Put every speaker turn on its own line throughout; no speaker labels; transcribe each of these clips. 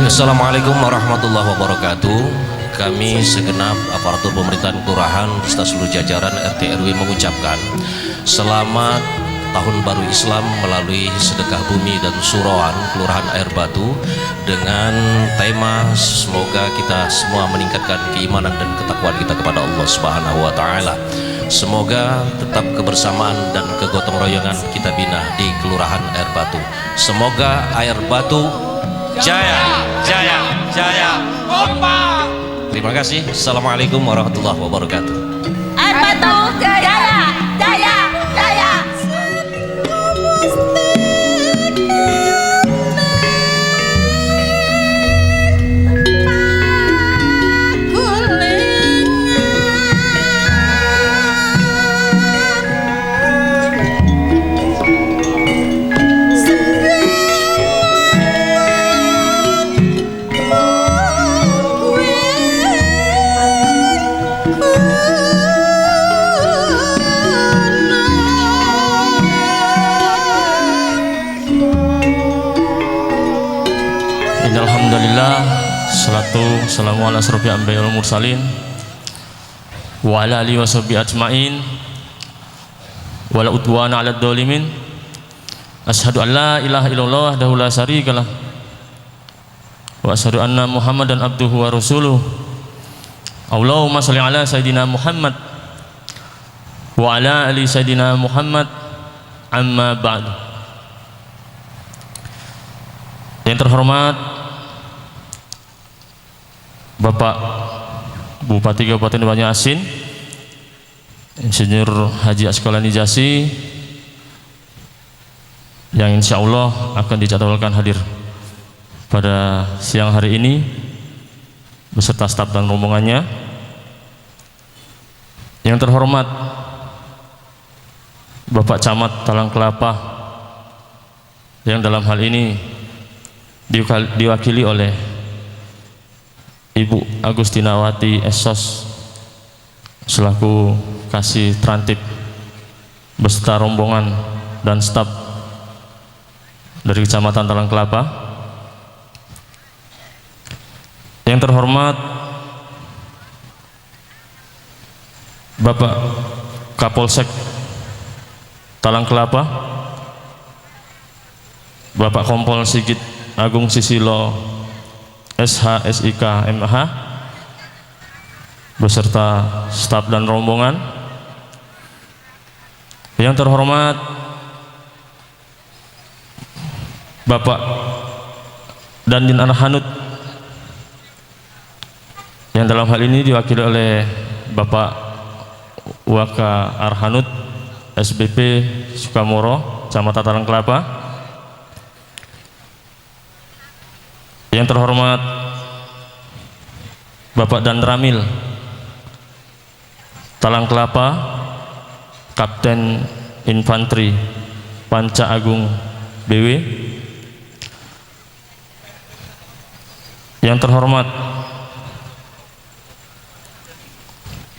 Baik, assalamualaikum warahmatullahi wabarakatuh. Kami segenap aparatur pemerintahan kelurahan beserta seluruh jajaran RT RW mengucapkan selamat tahun baru Islam melalui sedekah bumi dan surauan Kelurahan Air Batu dengan tema semoga kita semua meningkatkan keimanan dan ketakwaan kita kepada Allah Subhanahu wa taala. Semoga tetap kebersamaan dan kegotong royongan kita bina di Kelurahan Air Batu. Semoga Air Batu jaya, jaya, jaya, kompak. Terima kasih. Assalamualaikum warahmatullahi wabarakatuh.
Air Batu jaya, jaya, jaya.
Alhamdulillah, salatu wassalamu ala asrofil anbiya'i wal mursalin wa ala alihi wa sahbihi ajmain wa la udwana ala dzalimin. Asyhadu an la ilaha illallah wahdahu la syarikalah wa asyhadu anna Muhammadan abduhu wa rasuluh. Allahumma shalli ala sayidina Muhammad wa ala ali sayidina Muhammad, amma ba'du. Yang terhormat Bapak Bupati Kabupaten Banyu-Asin Insinyur Haji Asqalani Jasi, yang insya Allah akan dijadwalkan hadir pada siang hari ini beserta staf dan rombongannya. Yang terhormat Bapak Camat Talang Kelapa, yang dalam hal ini diwakili oleh Ibu Agustinawati Esos selaku Kasih Trantip beserta rombongan dan staf dari Kecamatan Talang Kelapa. Yang terhormat Bapak Kapolsek Talang Kelapa, Bapak Kompol Sigit Agung Sisilo SH SIK MH beserta staf dan rombongan. Yang terhormat Bapak Dandin Arhanut, yang dalam hal ini diwakili oleh Bapak Waka Arhanut SBP Sukamoro Kecamatan Talang Kelapa. Yang terhormat Bapak Dan Ramil Talang Kelapa, Kapten Infanteri Panca Agung BW. Yang terhormat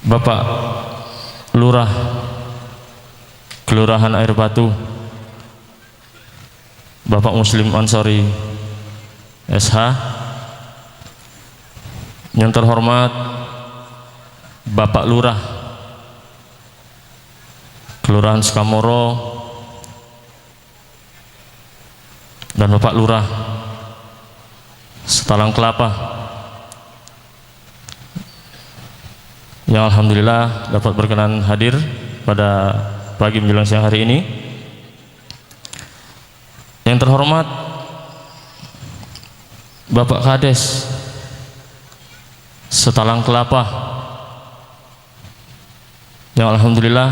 Bapak Lurah Kelurahan Air Batu, Bapak Muslim Ansori SH. Yang terhormat Bapak Lurah Kelurahan Sukamoro dan Bapak Lurah Talang Kelapa, yang alhamdulillah dapat berkenan hadir pada pagi menjelang siang hari ini. Yang terhormat Bapak Kades Setalang Kelapa, yang alhamdulillah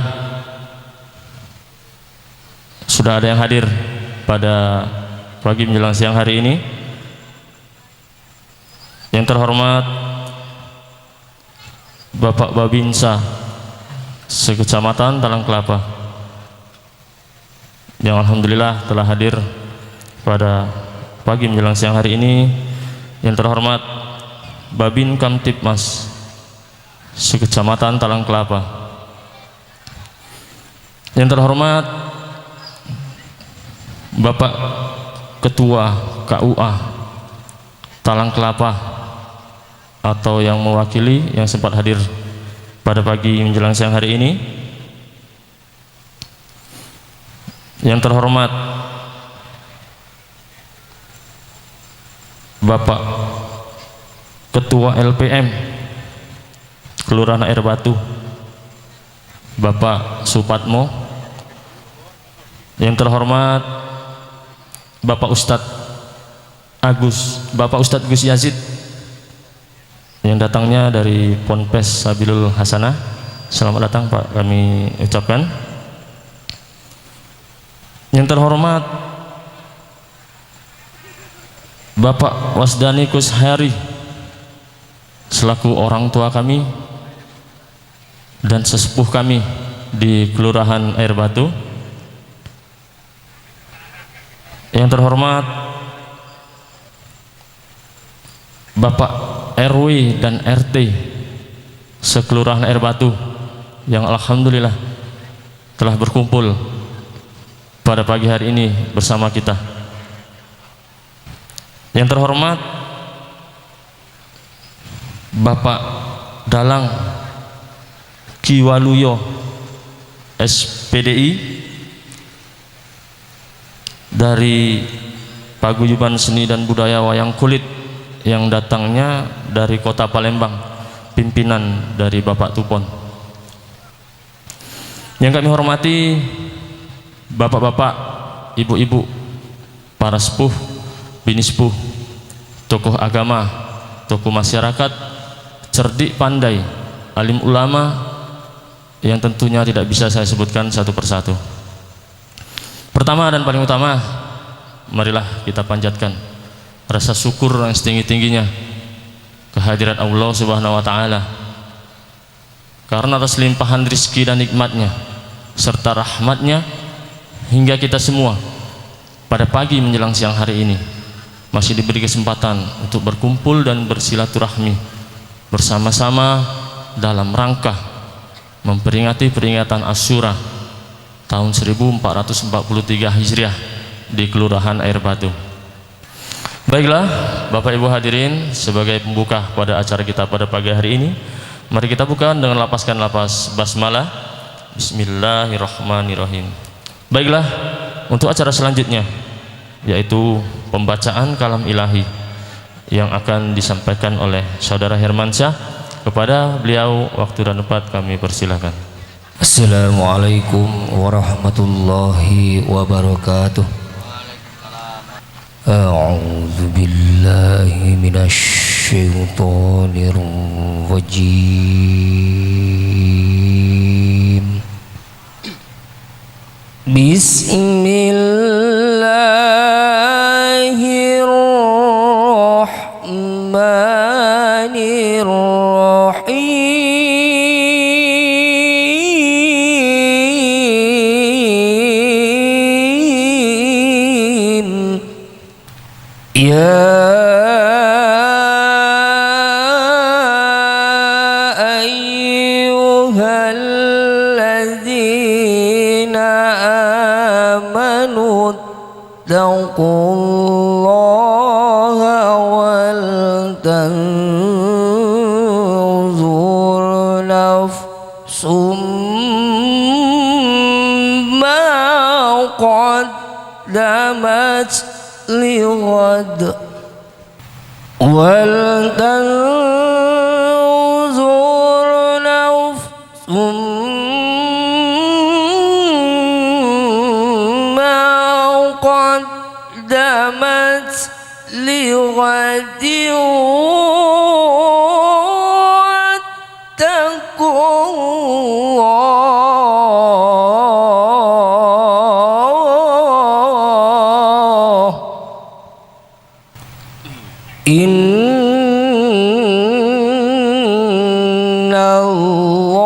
sudah ada yang hadir pada pagi menjelang siang hari ini. Yang terhormat Bapak Babinsa Sekecamatan Talang Kelapa, yang alhamdulillah telah hadir pada pagi menjelang siang hari ini. Yang terhormat Babin Kamtipmas Sekecamatan Talang Kelapa. Yang terhormat Bapak Ketua KUA Talang Kelapa atau yang mewakili yang sempat hadir pada pagi menjelang siang hari ini. Yang terhormat Bapak Ketua LPM Kelurahan Air Batu, Bapak Supatmo. Yang terhormat Bapak Ustadz Gus Yazid yang datangnya dari Ponpes Sabilul Hasanah. Selamat datang Pak, kami ucapkan. Yang terhormat Bapak Wasdani Kushari selaku orang tua kami dan sesepuh kami di Kelurahan Air Batu. Yang terhormat Bapak RW dan RT sekelurahan Air Batu yang alhamdulillah telah berkumpul pada pagi hari ini bersama kita. Yang terhormat Bapak Dalang Kiwaluyo SPDI dari Paguyuban Seni dan Budaya Wayang Kulit yang datangnya dari kota Palembang, pimpinan dari Bapak Tupon. Yang kami hormati bapak-bapak, ibu-ibu, para sepuh, bini sepuh, tokoh agama, tokoh masyarakat, cerdik pandai, alim ulama yang tentunya tidak bisa saya sebutkan satu persatu. Pertama dan paling utama, marilah kita panjatkan rasa syukur yang setinggi-tingginya kehadirat Allah Subhanahu wa taala karena atas limpahan rizki dan nikmatnya serta rahmatnya hingga kita semua pada pagi menjelang siang hari ini masih diberi kesempatan untuk berkumpul dan bersilaturahmi bersama-sama dalam rangka memperingati peringatan Asyura tahun 1443 Hijriah di Kelurahan Air Batu. Baiklah Bapak Ibu hadirin, sebagai pembuka pada acara kita pada pagi hari ini, mari kita buka dengan lapaskan lapas basmalah. Bismillahirrahmanirrahim. Baiklah, untuk acara selanjutnya yaitu pembacaan kalam ilahi yang akan disampaikan oleh Saudara Hermansyah. Kepada beliau waktu dan tempat kami persilakan.
Assalamualaikum warahmatullahi wabarakatuh. A'udzu billahi minasy syaithanir rajim. Bismillahirrahmanirrahim. Ya ayyuhalladzina amanu taqullaha wal tanzur nafsum ma qaddamat lighad wal tanzur nafsum ma qaddamat lighad wattaqullah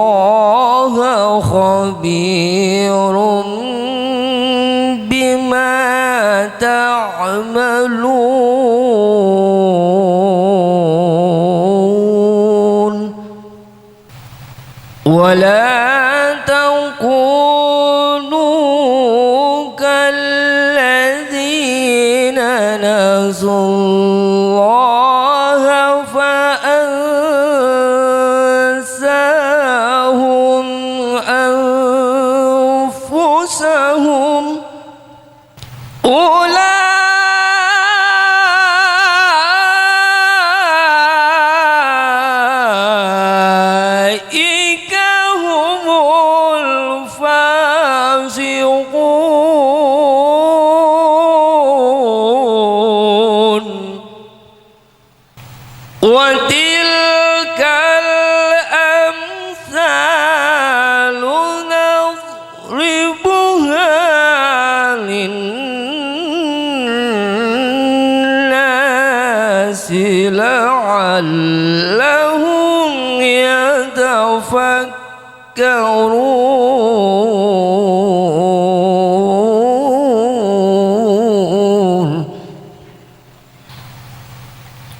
innallaha khabirum bima ta'malun wala takunu kalladzina nasullah وتلك الأمثال نضربها للناس لعلهم يتفكرون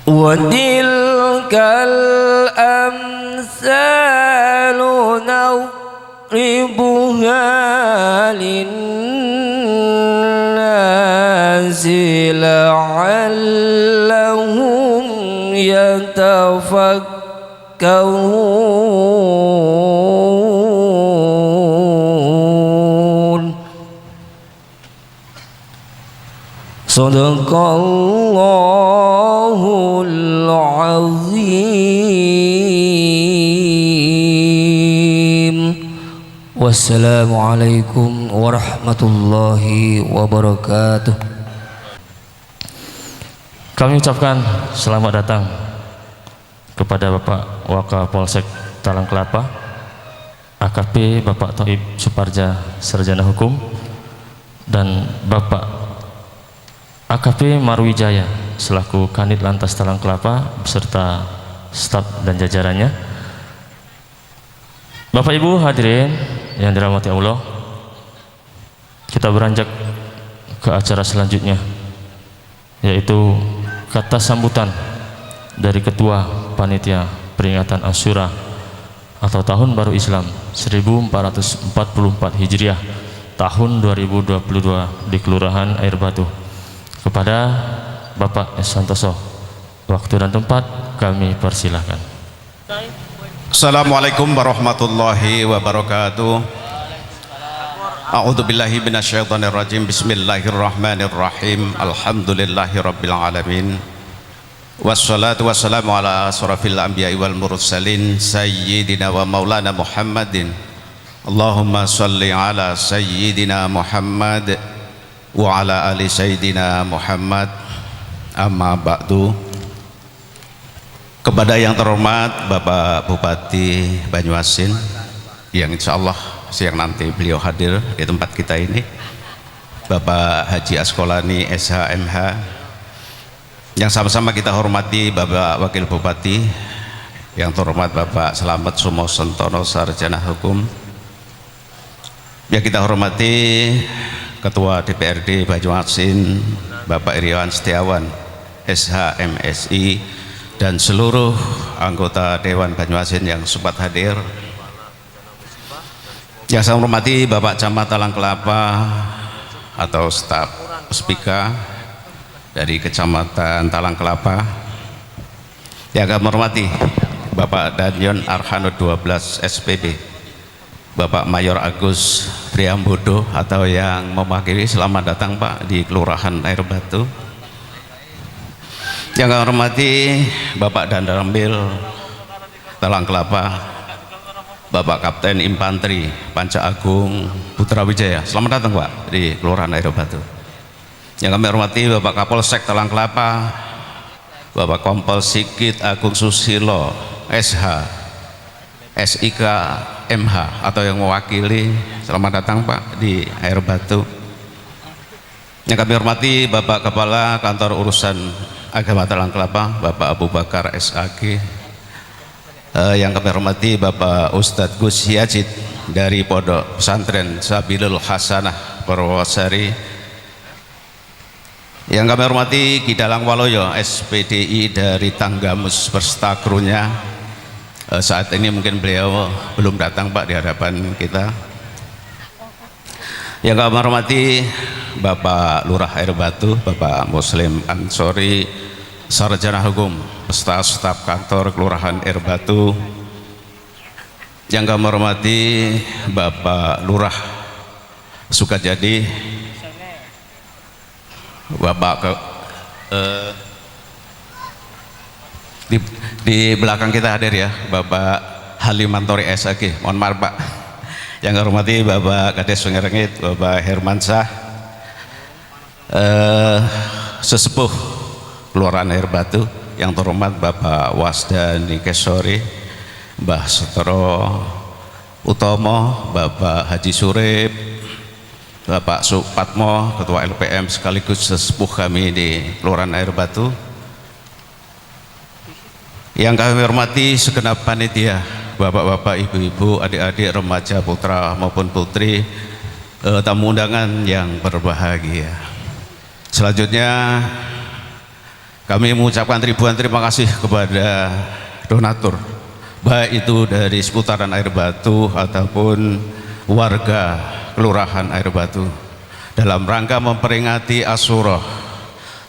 وتلك الأمثال نضربها للناس لعلهم يتفكرون صدق الله العظيم والسلام عليكم ورحمة الله وبركاته.
Kami ucapkan selamat datang kepada Bapak Wakapolsek Talang Kelapa, AKP Bapak Thaib Suparja, Sarjana Hukum, dan Bapak AKP Marwijaya selaku Kanit Lantas Talang Kelapa beserta staf dan jajarannya. Bapak Ibu hadirin yang dirahmati Allah, kita beranjak ke acara selanjutnya, yaitu kata sambutan dari Ketua Panitia Peringatan Asyura atau Tahun Baru Islam 1444 Hijriah tahun 2022 di Kelurahan Air Batu, kepada Bapak S. Santoso. Waktu dan tempat kami persilahkan.
Assalamualaikum warahmatullahi wabarakatuh. A'udzu billahi minasyaitonir rajim. Bismillahirrahmanirrahim. Alhamdulillahi rabbil alamin. Wassalatu wassalamu ala asrafil anbiya'i wal mursalin sayyidina wa maulana Muhammadin. Allahumma shalli ala sayyidina Muhammad wa ala ali sayyidina Muhammad. Amma ba'du. Kepada yang terhormat Bapak Bupati Banyuasin, yang insya Allah siang nanti beliau hadir di tempat kita ini, Bapak Haji Askolani SHMH, yang sama-sama kita hormati Bapak Wakil Bupati, yang terhormat Bapak Slamet Sumosentono, Sarjana Hukum, yang kita hormati Ketua DPRD Banyuasin Bapak Iriwan Setiawan SHMSI, dan seluruh anggota Dewan Banyuasin yang sempat hadir. Yang saya hormati Bapak Camat Talang Kelapa atau staf Puspika dari Kecamatan Talang Kelapa. Yang kami hormati Bapak Danyon Arhanud 12 SPB, Bapak Mayor Agus Priambodo atau yang mewakili, selamat datang Pak di Kelurahan Air Batu. Yang kami hormati Bapak Danramil Talang Kelapa, Bapak Kapten Infanteri Panca Agung Putra Wijaya, selamat datang Pak di Kelurahan Air Batu. Yang kami hormati Bapak Kapolsek Talang Kelapa, Bapak Kompol Sigit Agung Susilo SH SIK MH atau yang mewakili, selamat datang Pak di Air Batu. Yang kami hormati Bapak Kepala Kantor Urusan Agama Talang Kelapa, Bapak Abu Bakar SAG. Yang kami hormati Bapak Ustadz Gus Yazid dari Pondok Pesantren Sabilul Hasanah Purwosari. Yang kami hormati Ki Dalang Waloyo SPDI dari Tanggamus Perstakrunya. Saat ini mungkin beliau belum datang Pak di hadapan kita. Yang kami hormati Bapak Lurah Air Batu, Bapak Muslim Ansori, Sarjana Hukum, staf kantor Kelurahan Air Batu. Yang kami hormati Bapak Lurah Sukajadi, Bapak di belakang kita hadir ya, Bapak Halimantori SAG, mohon maaf Pak. Yang kami hormati Bapak Kades Sungerengit, Bapak Hermansyah, sesepuh Kelurahan Air Batu. yang terhormat Bapak Wasda Nikesori, Mbah Setro Utomo, Bapak Haji Surip, Bapak Supatmo, Ketua LPM sekaligus sesepuh kami di Kelurahan Air Batu. Yang kami hormati segenap panitia, bapak-bapak, ibu-ibu, adik-adik, remaja, putra maupun putri, tamu undangan yang berbahagia. Selanjutnya kami mengucapkan ribuan terima kasih kepada donatur, baik itu dari seputaran Air Batu ataupun warga Kelurahan Air Batu, dalam rangka memperingati Asyura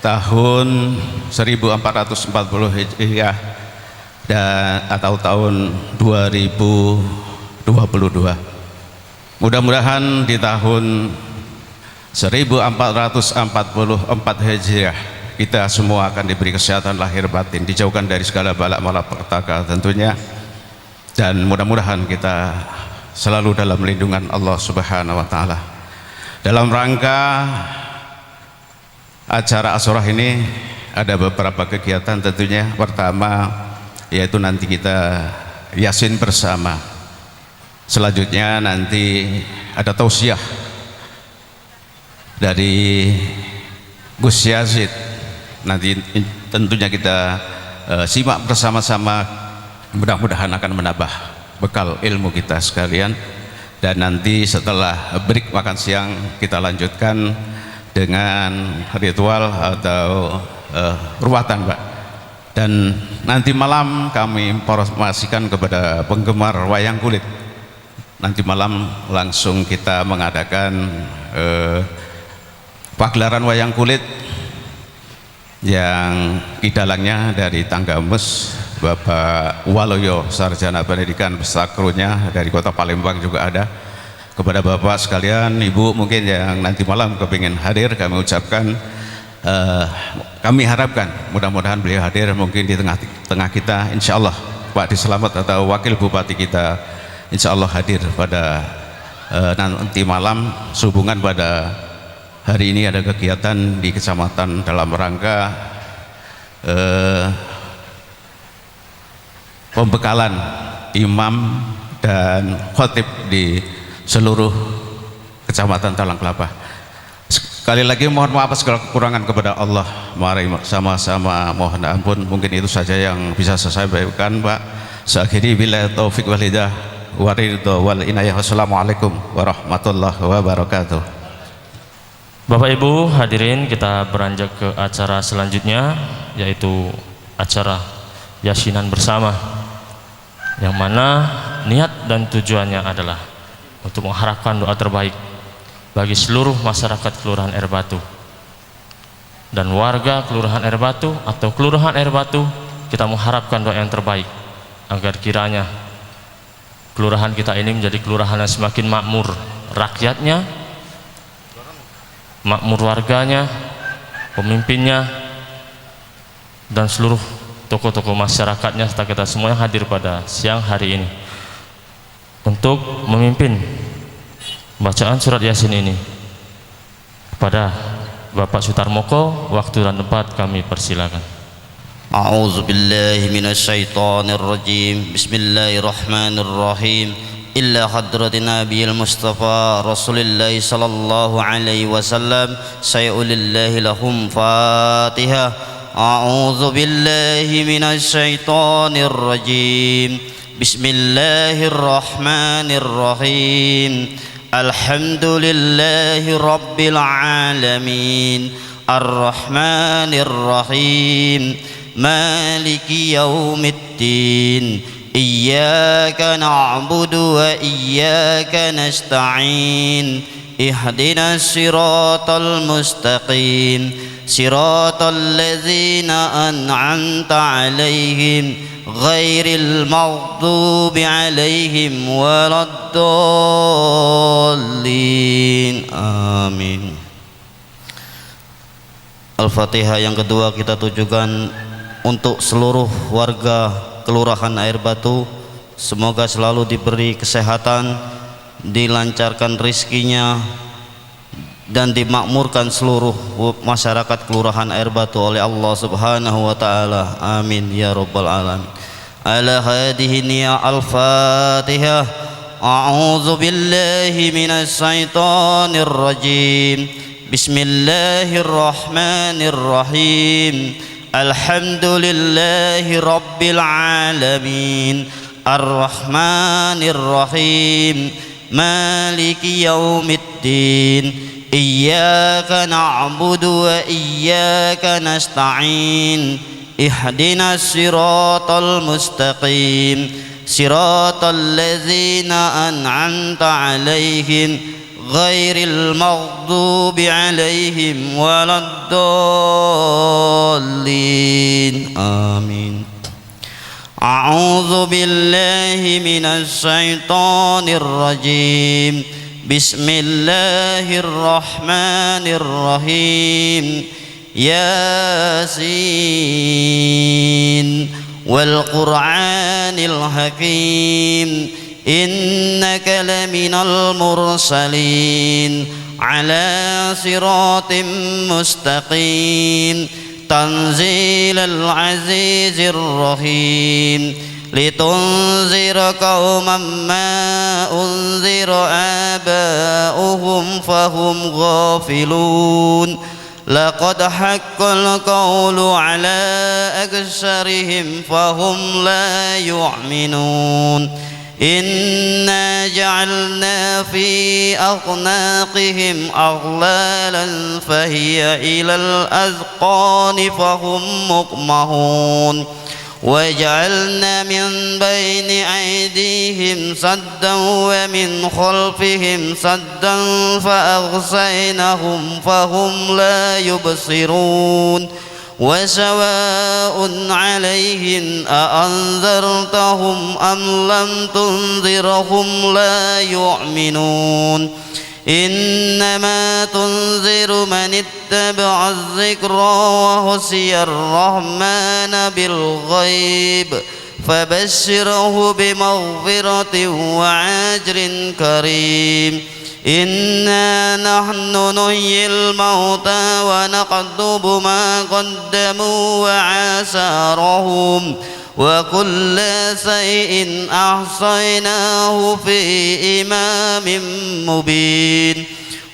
tahun 1440 Hijriah dan atau tahun 2022. Mudah-mudahan di tahun 1444 Hijriah kita semua akan diberi kesehatan lahir batin, dijauhkan dari segala balak malapetaka tentunya, dan mudah-mudahan kita selalu dalam lindungan Allah Subhanahu wa taala. Dalam rangka acara Asyura ini ada beberapa kegiatan tentunya. Pertama yaitu nanti kita Yasin bersama. Selanjutnya nanti ada tausiah dari Gus Yazid. Nanti tentunya kita simak bersama-sama, mudah-mudahan akan menambah bekal ilmu kita sekalian. Dan nanti setelah break makan siang kita lanjutkan dengan ritual atau ruatan, Pak. Dan nanti malam kami informasikan kepada penggemar wayang kulit, nanti malam langsung kita mengadakan pagelaran wayang kulit yang idalangnya dari Tanggamus, Bapak Waloyo, Sarjana Pendidikan beserta krunya dari Kota Palembang juga ada. Kepada Bapak sekalian, Ibu mungkin yang nanti malam kepingin hadir, kami ucapkan kami harapkan mudah-mudahan beliau hadir mungkin di tengah kita, insya Allah. Pak Diselamat atau Wakil Bupati kita insya Allah hadir pada nanti malam. Sehubungan pada hari ini ada kegiatan di kecamatan dalam rangka pembekalan imam dan khotib di seluruh kecamatan Talang Kelapa. Sekali lagi mohon maaf segala kekurangan kepada Allah. Mari sama-sama mohon ampun. Mungkin itu saja yang bisa saya sampaikan, Pak. Seakhiri bila taufik wal hidayah wa ridha wal inayah. Wassalamualaikum warahmatullahi wabarakatuh.
Bapak Ibu hadirin, kita beranjak ke acara selanjutnya, yaitu acara Yasinan bersama, yang mana niat dan tujuannya adalah untuk mengharapkan doa terbaik bagi seluruh masyarakat Kelurahan Air Batu dan warga Kelurahan Air Batu atau Kelurahan Air Batu. Kita mengharapkan doa yang terbaik agar kiranya kelurahan kita ini menjadi kelurahan yang semakin makmur rakyatnya, makmur warganya, pemimpinnya, dan seluruh tokoh-tokoh masyarakatnya, serta kita semua yang hadir pada siang hari ini untuk memimpin bacaan surat Yasin ini. Kepada Bapak Sutarmoko, waktu dan tempat kami persilakan.
A'udzu billahi minasyaitonir rajim. Bismillahirrahmanirrahim. Illa hadratin nabiyil mustafa Rasulillah sallallahu alaihi wasallam sayulillahi lahum Fatihah. A'udzu billahi minasyaitonir rajim. Bismillahirrahmanirrahim. Alhamdulillahi rabbil alamin. Ar-Rahmanir Rahim. Maliki yaumiddin. Iyyaka na'budu wa iyyaka nasta'in. Ihdinas siratal mustaqim. Siratal ladzina an'amta 'alaihim ghairil maghdubi 'alaihim waladdallin. Amin. Al-Fatihah yang kedua kita tujukan untuk seluruh warga Kelurahan Air Batu. Semoga selalu diberi kesehatan, dilancarkan rizkinya, dan dimakmurkan seluruh masyarakat Kelurahan Air Batu oleh Allah Subhanahu wa taala. Amin ya rabbal alamin. Ala hadhihi niya al-Fatihah. A'udzu billahi minasy syaithanir rajim. Bismillahirrahmanirrahim. Alhamdulillahi rabbil alamin. Ar-Rahmanir Rahim. Maliki yaumiddin. Iyyaka na'budu wa iyyaka nasta'in. Ihdinas siratal mustaqim. Siratal ladzina an'amta 'alaihim ghairil maghdubi 'alaihim waladdallin. Amin. A'udzu billahi minasy syaithanir rajim. Bismillahirrahmanirrahim. Yasin wal Qur'anil Hakim. Innaka laminal mursalin ala siratim mustaqim. Tanzilal azizir rahim. Litunzira qauman ma unzira aba'uhum fahum ghafilun. Laqad haqqal qawlu ala aksarihim fahum la yu'minun. Inna ja'alna fi aqnaqihim aghlalan fahiya ilal azqani fahum muqmahun. وجعلنا من بين أيديهم سدا ومن خلفهم سدا فأغشيناهم فهم لا يبصرون. وسواء عليهم أأنذرتهم أم لم تنذرهم لا يؤمنون. إنما تنذر من اتبع الذكر وخشي الرحمن بالغيب فبشره بمغفرة وأجر كريم. إنا نحن نحيي الموتى ونكتب ما قدموا وآثارهم وكل شيء أحصيناه في إمام مبين.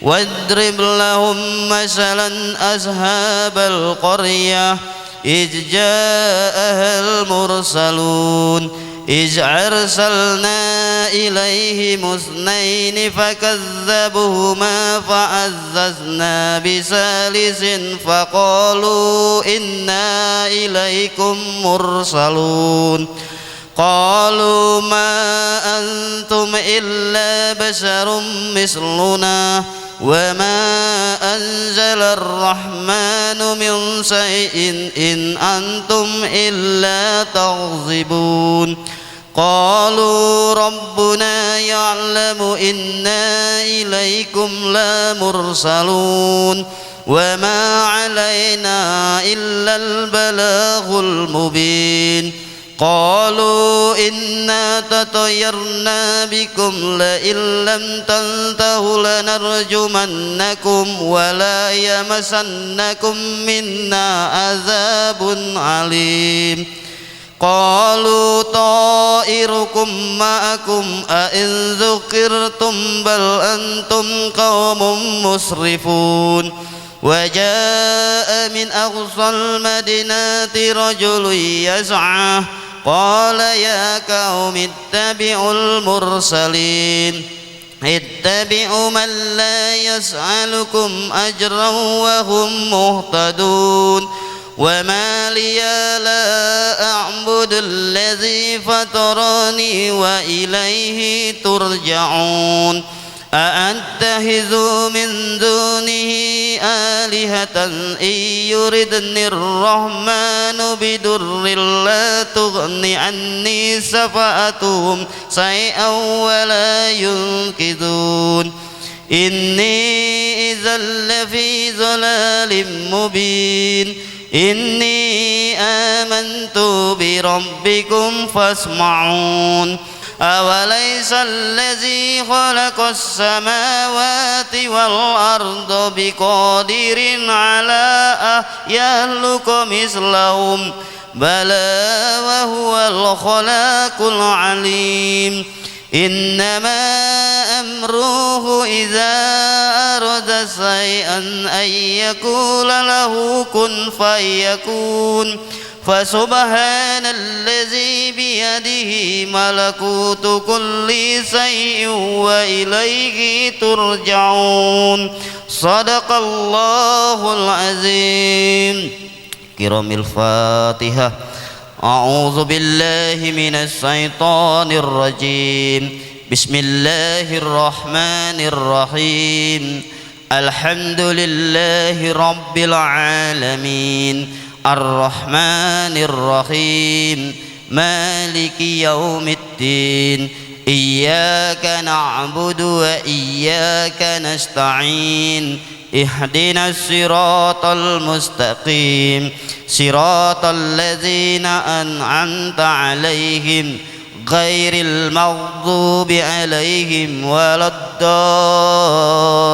واضرب لهم مثلا أصحاب القرية إذ جاءها المرسلون إذ أرسلنا إليهم اثنين فكذبوهما فعززنا بثالث فقالوا إنا إليكم مرسلون. قالوا ما أنتم إلا بشر مثلنا وما أنزل الرحمن من شيء إن أنتم إلا تكذبون. قالوا ربنا يعلم إنا إليكم لمرسلون وما علينا إلا البلاغ المبين. قالوا إنا تطيرنا بكم لئن لم تنتهوا لنرجمنكم ولا يمسنكم منا عذاب عليم. قالوا طائركم معكم أئن ذكرتم بل أنتم قوم مسرفون. وجاء من أقصى المدينة رجل يسعى قال يا قوم اتبعوا المرسلين اتبعوا من لا يسألكم أجرا وهم مهتدون. وما لي لا أعبد الذي فطرني وإليه ترجعون. أأتخذ من دونه آلهة إن يردني الرحمن بضر لا تغن عني شفاعتهم شيئا ولا ينقذون. إني إذا لفي ضلال مبين. إني آمنت بربكم فاسمعون. أوليس الذي خلق السماوات والأرض بقادر على أن يخلق مثلهم بلى وهو الخلاق العليم إنما أمره إذا أراد شيئا أن يقول له كن فيكون فسبحان الذي بيده ملكوت كل شيء وإليه ترجعون صدق الله العظيم. كرام الفاتحة. أعوذ بالله من الشيطان الرجيم. بسم الله الرحمن الرحيم. الحمد لله رب العالمين الرحمن الرحيم مالك يوم الدين إياك نعبد وإياك نستعين اهدنا الصراط المستقيم صراط الذين أنعمت عليهم غير المغضوب عليهم ولا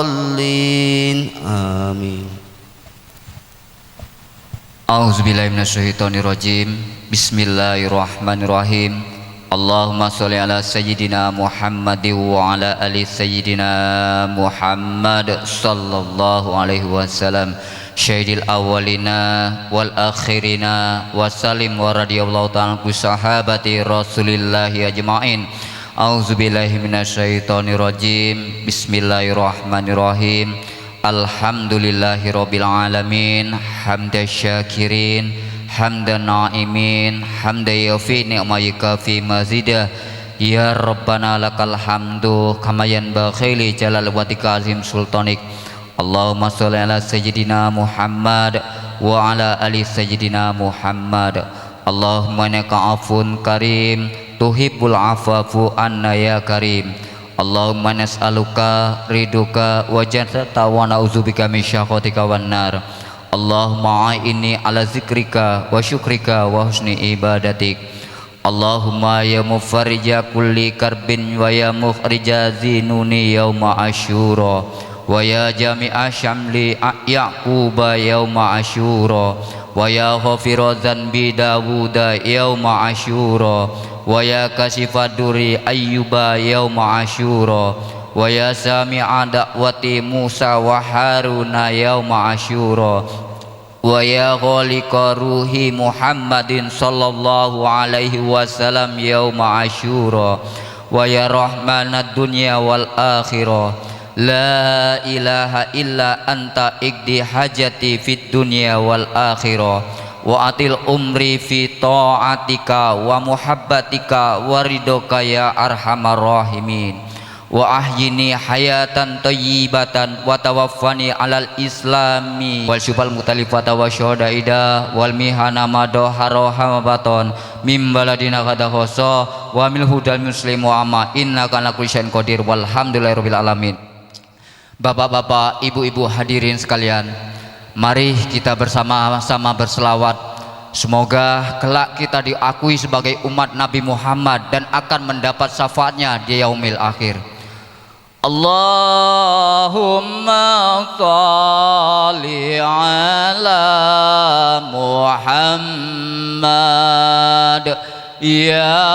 الضالين آمين.
A'udzubillahi minasyaitonirrajim. Bismillahirrahmanirrahim. Allahumma sholli ala sayyidina Muhammadin wa ala ali sayyidina Muhammad sallallahu alaihi wasallam syahidil awwalina wal akhirina wa salim wa radiyallahu ta'ala ku sahabati rasulillahi ajma'in. A'udzubillahi minasyaitonirrajim. Bismillahirrahmanirrahim. Alhamdulillahi rabbil alamin hamdan syakirin hamdan na'imin hamdan yafi ni'ma yakafi mazidah ya rabbana lakal hamdu kama yanbaghi li jalal watika azim sultanik. Allahumma sholli ala sayyidina Muhammad wa ala ali sayyidina Muhammad. Allahumma innaka afun karim tuhibbul afafu anna ya karim. Allahumma nas'aluka riduka wa jannata wa na'udzubika min syakhatika wan nar. Allahumma a'inni ala zikrika wa syukrika wa husni ibadatik. Allahumma ya mufarrija kulli karbin wa ya mukhrija zinuni yauma asyura wa ya jami'a syamli yaquba yauma asyura wa ya ghafira dzanbi dawuda yauma asyura wa ya kasifaduri ayyuba yauma asyura wa ya sami'a da'wati Musa wa Haruna yauma asyura wa ya khaliqa ruhi Muhammadin sallallahu alaihi wasallam yauma asyura wa ya rahmanad dunya wal akhirah la ilaha illa anta iqdi hajati fid dunya wal akhirah wa atil umri fi ta'atika wa muhabbatika wa ridhoka ya arhamar rahimin wa ahyini hayatan thayyibatan wa tawaffani alal islami wal syufal mutalifata wa syuhadaida wal mihana madahara hamabaton mim baladina qad khassa wa mil hudal muslim wa amma innaka ala kulli syai'in qadir walhamdulillahirabbil alamin. Bapak-bapak, ibu-ibu hadirin sekalian, mari kita bersama-sama berselawat. Semoga kelak kita diakui sebagai umat Nabi Muhammad dan akan mendapat syafaatnya di yaumil akhir. Allahumma sholli ala Muhammad ya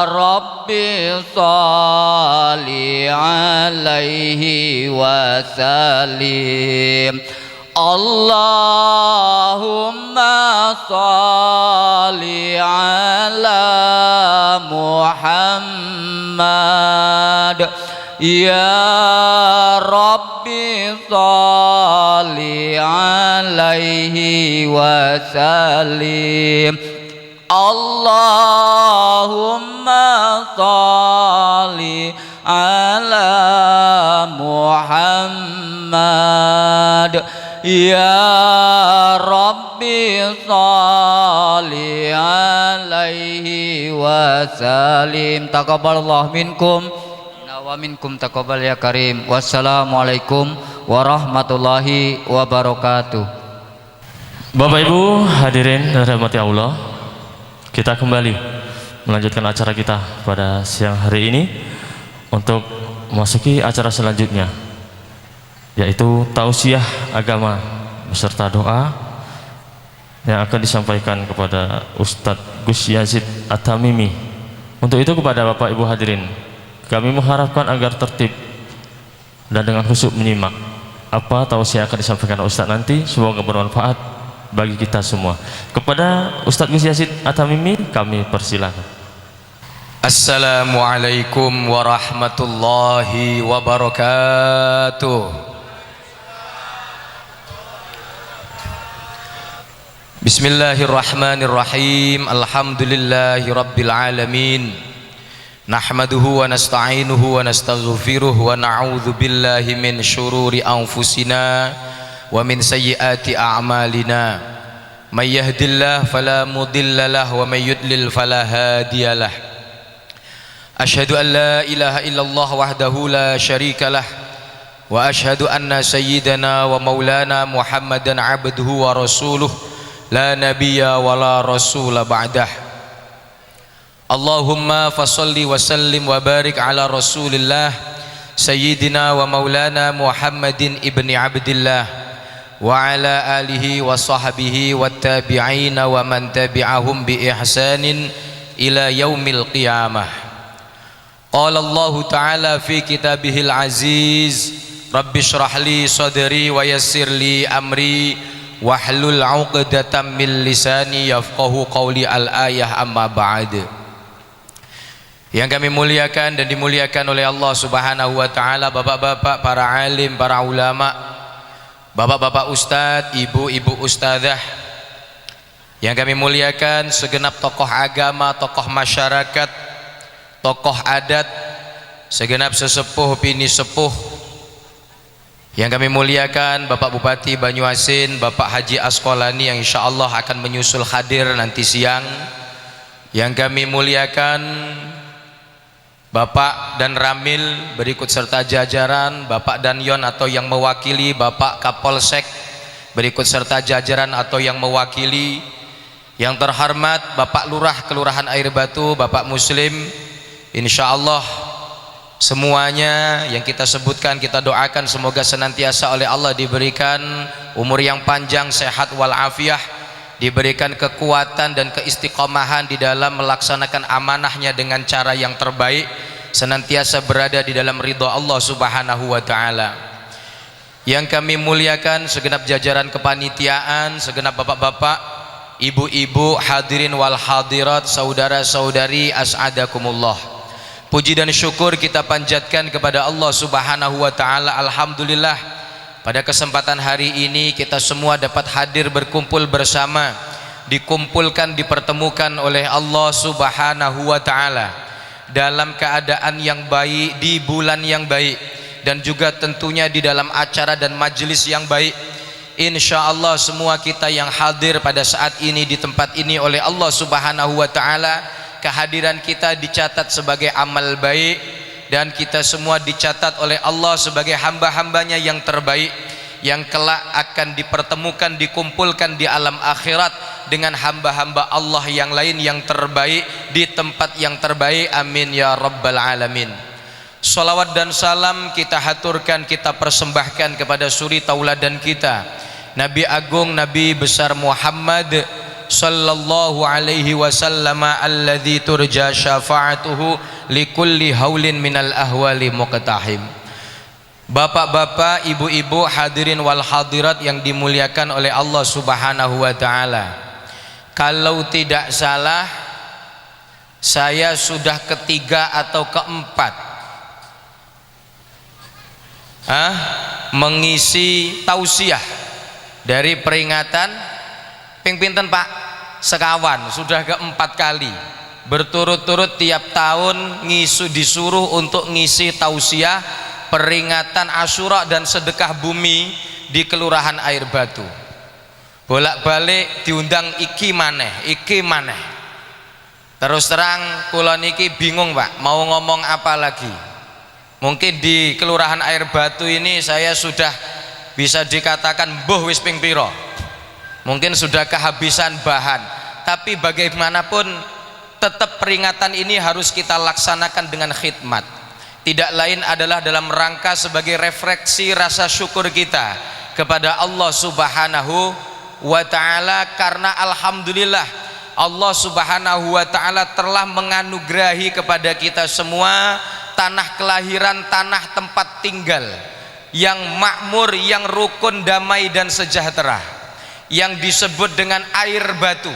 Rabbi sholli alaihi wa sallim. Allahumma sholli ala Muhammad ya Rabbi sholli alaihi wa sallim. Allahumma sholli ala Muhammad ya Rabbi sholli alaihi wa sallim. Taqabbalallahu minkum wa minkum taqabbal ya karim. Wassalamualaikum warahmatullahi wabarakatuh.
Bapak Ibu hadirin dan rahmati Allah, kita kembali melanjutkan acara kita pada siang hari ini untuk memasuki acara selanjutnya, yaitu tausiah agama beserta doa yang akan disampaikan kepada Ustadz Gus Yazid At-Tamimi. Untuk itu kepada Bapak Ibu hadirin, kami mengharapkan agar tertib dan dengan khusyuk menyimak apa tausiah akan disampaikan Ustadz nanti. Semoga bermanfaat bagi kita semua. Kepada Ustadz Gus Yazid At-Tamimi kami persilakan.
Assalamualaikum warahmatullahi wabarakatuh. Bismillahirrahmanirrahim. Alhamdulillahi rabbil alamin. Nahmaduhu wa nasta'inuhu wa nastaghfiruh wa na'udzu billahi min syururi anfusina wa min sayyiati a'malina. May yahdihillahu fala mudilla lahu wa may yudlil fala hadiyalah. Asyhadu an la ilaha illallah wahdahu la syarika lah wa asyhadu anna sayyidana wa maulana Muhammadan abduhu wa rasuluh la nabiyya wa la rasula ba'dah. Allahumma fasalli wa sallim wa barik ala rasulillah sayyidina wa maulana Muhammadin ibni abdillah wa ala alihi wa sahbihi wa tabi'ina wa man tabi'ahum bi ihsanin ila yaumil qiyamah. Qala Allah Ta'ala fi kitabihil aziz, Rabbi shrah li sadri wa yassir li amri wahlul 'uqdatam min lisani yafqahu qawli. Al-ayah, amma ba'd. Yang kami muliakan dan dimuliakan oleh Allah Subhanahu wa taala, bapak-bapak, para alim, para ulama, bapak-bapak ustadz, ibu-ibu ustadzah, yang kami muliakan segenap tokoh agama, tokoh masyarakat, tokoh adat, segenap sesepuh bini sepuh yang kami muliakan, Bapak Bupati Banyuasin, Bapak Haji Asqalani yang insya Allah akan menyusul hadir nanti siang. Yang kami muliakan Bapak dan Ramil berikut serta jajaran, Bapak dan Yon atau yang mewakili, Bapak Kapolsek berikut serta jajaran atau yang mewakili, yang terhormat Bapak Lurah Kelurahan Air Batu, Bapak Muslim. Insya Allah semuanya yang kita sebutkan, kita doakan semoga senantiasa oleh Allah diberikan umur yang panjang, sehat walafiah, diberikan kekuatan dan keistiqomahan di dalam melaksanakan amanahnya dengan cara yang terbaik, senantiasa berada di dalam ridha Allah Subhanahu wa taala. Yang kami muliakan segenap jajaran kepanitiaan, segenap bapak-bapak, ibu-ibu, hadirin wal hadirat, saudara-saudari, as'adakumullah. Puji dan syukur kita panjatkan kepada Allah Subhanahu wa taala. Alhamdulillah, pada kesempatan hari ini kita semua dapat hadir berkumpul bersama, dikumpulkan, dipertemukan oleh Allah Subhanahu wa taala dalam keadaan yang baik, di bulan yang baik, dan juga tentunya di dalam acara dan majelis yang baik. Insya Allah semua kita yang hadir pada saat ini di tempat ini oleh Allah Subhanahu wa taala, kehadiran kita dicatat sebagai amal baik, dan kita semua dicatat oleh Allah sebagai hamba-hambanya yang terbaik, yang kelak akan dipertemukan, dikumpulkan di alam akhirat dengan hamba-hamba Allah yang lain yang terbaik di tempat yang terbaik. Amin ya rabbal alamin. Salawat dan salam kita haturkan, kita persembahkan kepada suri tauladan kita, Nabi Agung, Nabi besar Muhammad sallallahu alaihi wasallam, alladzi turja syafa'atuhu likulli haulin minal ahwali muqtahim. Bapak-bapak, ibu-ibu, hadirin wal hadirat yang dimuliakan oleh Allah Subhanahu wa taala, kalau tidak salah saya sudah ketiga atau keempat mengisi tausiah dari peringatan ping pinten Pak? Sekawan, sudah keempat kali berturut-turut tiap tahun disuruh untuk ngisi tausiah peringatan Asyura dan sedekah bumi di Kelurahan Air Batu. Bolak-balik diundang iki maneh. Terus terang kula niki bingung Pak, mau ngomong apa lagi. Mungkin di Kelurahan Air Batu ini saya sudah bisa dikatakan mbuh wis ping pira, mungkin sudah kehabisan bahan. Tapi bagaimanapun tetap peringatan ini harus kita laksanakan dengan khidmat. Tidak lain adalah dalam rangka sebagai refleksi rasa syukur kita kepada Allah Subhanahu wa ta'ala, karena alhamdulillah Allah Subhanahu wa ta'ala telah menganugerahi kepada kita semua tanah kelahiran, tanah tempat tinggal yang makmur, yang rukun, damai dan sejahtera, yang disebut dengan air batu.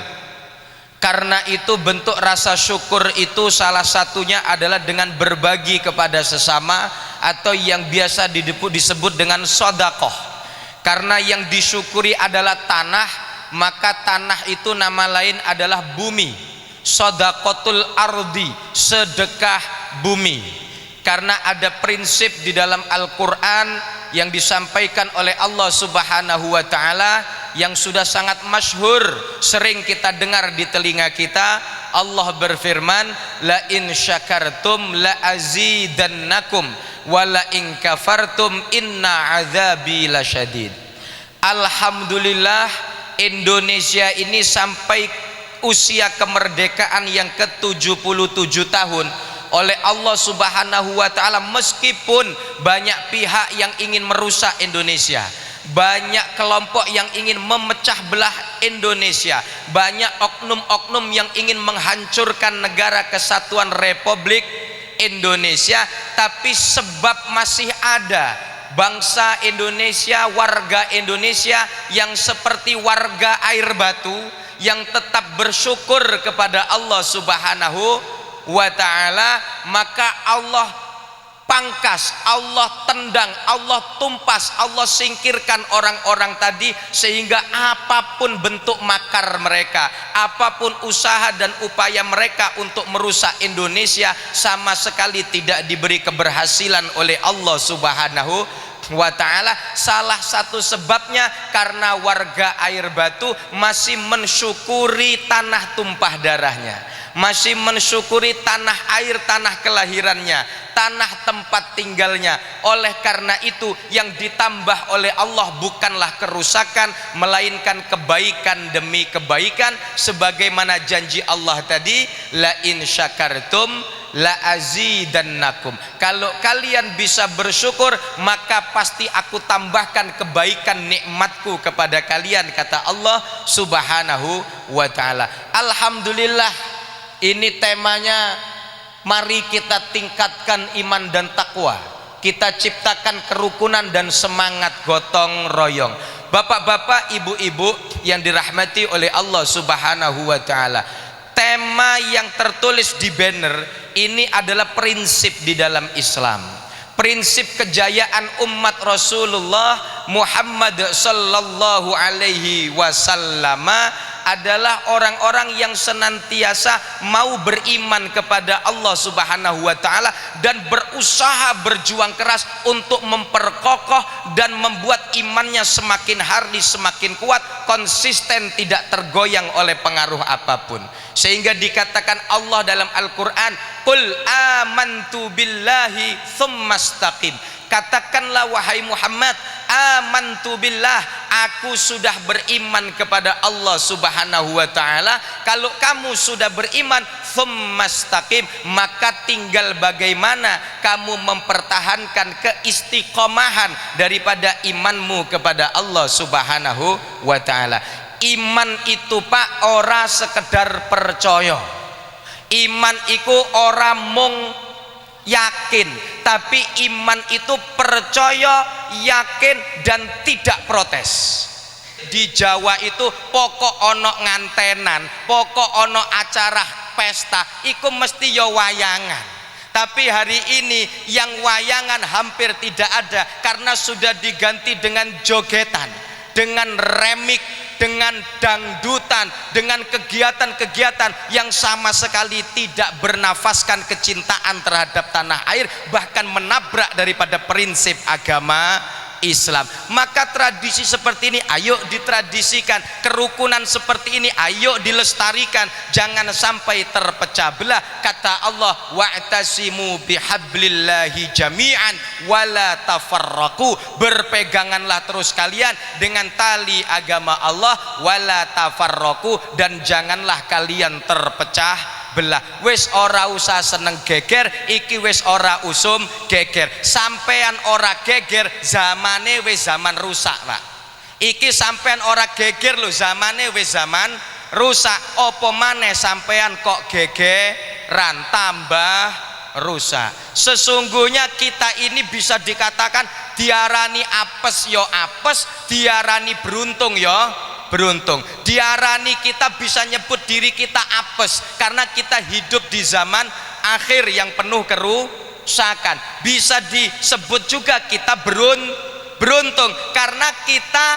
Karena itu bentuk rasa syukur itu salah satunya adalah dengan berbagi kepada sesama, atau yang biasa disebut dengan sedekah. Karena yang disyukuri adalah tanah, maka tanah itu nama lain adalah bumi. Sedaqatul ardi, sedekah bumi. Karena ada prinsip di dalam Al-Quran yang disampaikan oleh Allah Subhanahu wa ta'ala yang sudah sangat masyhur, sering kita dengar di telinga kita. Allah berfirman, la in syakartum la azidannakum wa la in kafartum inna azabi lasyadid. Alhamdulillah, Indonesia ini sampai usia kemerdekaan yang ke-77 tahun oleh Allah Subhanahu wa ta'ala, meskipun banyak pihak yang ingin merusak Indonesia, banyak kelompok yang ingin memecah belah Indonesia, banyak oknum-oknum yang ingin menghancurkan negara kesatuan Republik Indonesia, tapi sebab masih ada bangsa Indonesia, warga Indonesia yang seperti warga air batu, yang tetap bersyukur kepada Allah Subhanahu wa ta'ala, maka Allah pangkas, Allah tendang, Allah tumpas, Allah singkirkan orang-orang tadi, sehingga apapun bentuk makar mereka, apapun usaha dan upaya mereka untuk merusak Indonesia, sama sekali tidak diberi keberhasilan oleh Allah Subhanahu wa ta'ala. Salah satu sebabnya karena warga air batu masih mensyukuri tanah tumpah darahnya, masih mensyukuri tanah air, tanah kelahirannya, tanah tempat tinggalnya. Oleh karena itu yang ditambah oleh Allah bukanlah kerusakan, melainkan kebaikan demi kebaikan, sebagaimana janji Allah tadi, la in syakartum la azidannakum. Kalau kalian bisa bersyukur, maka pasti aku tambahkan kebaikan nikmatku kepada kalian, kata Allah Subhanahu wa ta'ala. Alhamdulillah, ini temanya, mari kita tingkatkan iman dan takwa, kita ciptakan kerukunan dan semangat gotong royong. Bapak-bapak, ibu-ibu yang dirahmati oleh Allah Subhanahu wa ta'ala, tema yang tertulis di banner ini adalah prinsip di dalam Islam, prinsip kejayaan umat Rasulullah Muhammad sallallahu alaihi wasallam adalah orang-orang yang senantiasa mau beriman kepada Allah Subhanahu wa ta'ala dan berusaha berjuang keras untuk memperkokoh dan membuat imannya semakin hari semakin kuat, konsisten, tidak tergoyang oleh pengaruh apapun. Sehingga dikatakan Allah dalam Al-Quran, qul amantu billahi tsumastaqim. Katakanlah wahai Muhammad, amantu billah, aku sudah beriman kepada Allah Subhanahu wa ta'ala. Kalau kamu sudah beriman, tsumastaqim, maka tinggal bagaimana kamu mempertahankan keistiqomahan daripada imanmu kepada Allah Subhanahu wa ta'ala. Iman itu Pak ora sekedar percaya, iman itu ora mung yakin, tapi iman itu percaya, yakin dan tidak protes. Di Jawa itu pokok ono ngantenan, pokok ono acara pesta, iku mesti yo wayangan. Tapi hari ini yang wayangan hampir tidak ada, karena sudah diganti dengan jogetan, dengan remik, dengan dangdutan, dengan kegiatan-kegiatan yang sama sekali tidak bernafaskan kecintaan terhadap tanah air, bahkan menabrak daripada prinsip agama Islam. Maka tradisi seperti ini ayo ditradisikan, kerukunan seperti ini ayo dilestarikan, jangan sampai terpecah belah. Kata Allah, wa'tasimu bihablillahi jami'an wala tafarraqu, berpeganganlah terus kalian dengan tali agama Allah, wala tafarraqu, dan janganlah kalian terpecah belah. Wis ora usah seneng geger, iki wis ora usum geger. Sampean ora geger, zamane wis zaman rusak, Pak. Iki sampean ora geger lho, zamane wis zaman rusak. Apa maneh sampean kok gegeran, tambah rusak. Sesungguhnya kita ini bisa dikatakan diarani apes yo apes, diarani beruntung yo beruntung. Diarani kita bisa nyebut diri kita apes karena kita hidup di zaman akhir yang penuh kerusakan. Bisa disebut juga kita beruntung karena kita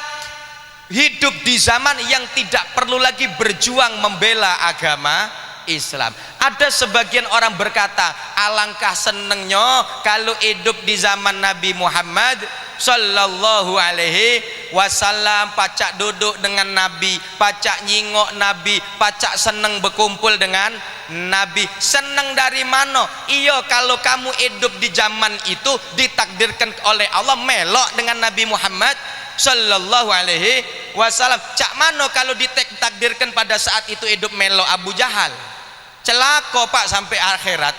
hidup di zaman yang tidak perlu lagi berjuang membela agama Islam. Ada sebagian orang berkata, alangkah senengnya kalau hidup di zaman Nabi Muhammad sallallahu alaihi wasallam, pacak duduk dengan Nabi, pacak nyingok Nabi, pacak seneng berkumpul dengan Nabi. Seneng dari mana? Iyo, kalau kamu hidup di zaman itu ditakdirkan oleh Allah melok dengan Nabi Muhammad sallallahu alaihi wasallam. Cak mano kalau ditakdirkan pada saat itu hidup melok Abu Jahal? Celaka Pak sampai akhirat.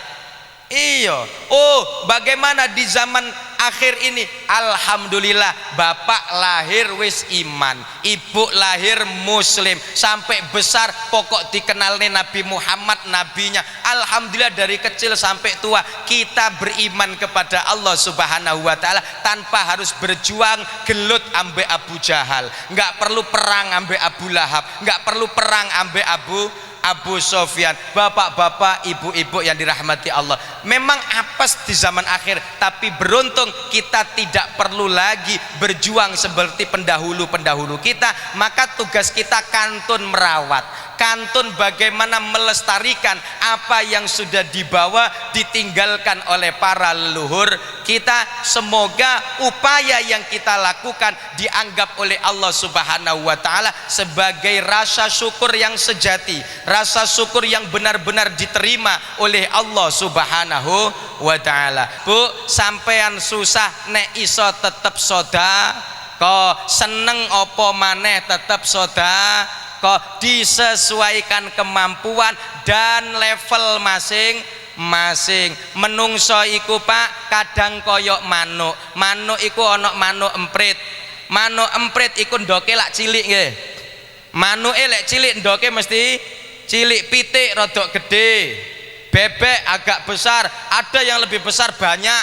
Iya. Oh, bagaimana di zaman akhir ini? Alhamdulillah, bapak lahir wis iman, ibu lahir muslim, sampai besar pokok dikenalnya Nabi Muhammad nabinya. Alhamdulillah, dari kecil sampai tua kita beriman kepada Allah Subhanahu wa taala tanpa harus berjuang gelut ambe Abu Jahal, nggak perlu perang ambe Abu Lahab, nggak perlu perang ambe Abu Sofyan. Bapak-bapak, ibu-ibu yang dirahmati Allah, memang apes di zaman akhir, tapi beruntung kita tidak perlu lagi berjuang seperti pendahulu-pendahulu kita. Maka tugas kita kantun merawat, kantun bagaimana melestarikan apa yang sudah dibawa ditinggalkan oleh para leluhur kita. Semoga upaya yang kita lakukan dianggap oleh Allah Subhanahu wa taala sebagai rasa syukur yang sejati, rasa syukur yang benar-benar diterima oleh Allah Subhanahu wa taala. Bu, sampean susah nek iso tetep sedekah, seneng apa maneh tetep sedekah, disesuaikan kemampuan dan level masing-masing. Menungso iku Pak kadang koyok manuk iku ana manuk emprit. Manuk emprit iku ndoke lak cilik nggih. Manuke lek cilik ndoke mesti cilik, pitik rodok gede, bebek agak besar, ada yang lebih besar banyak,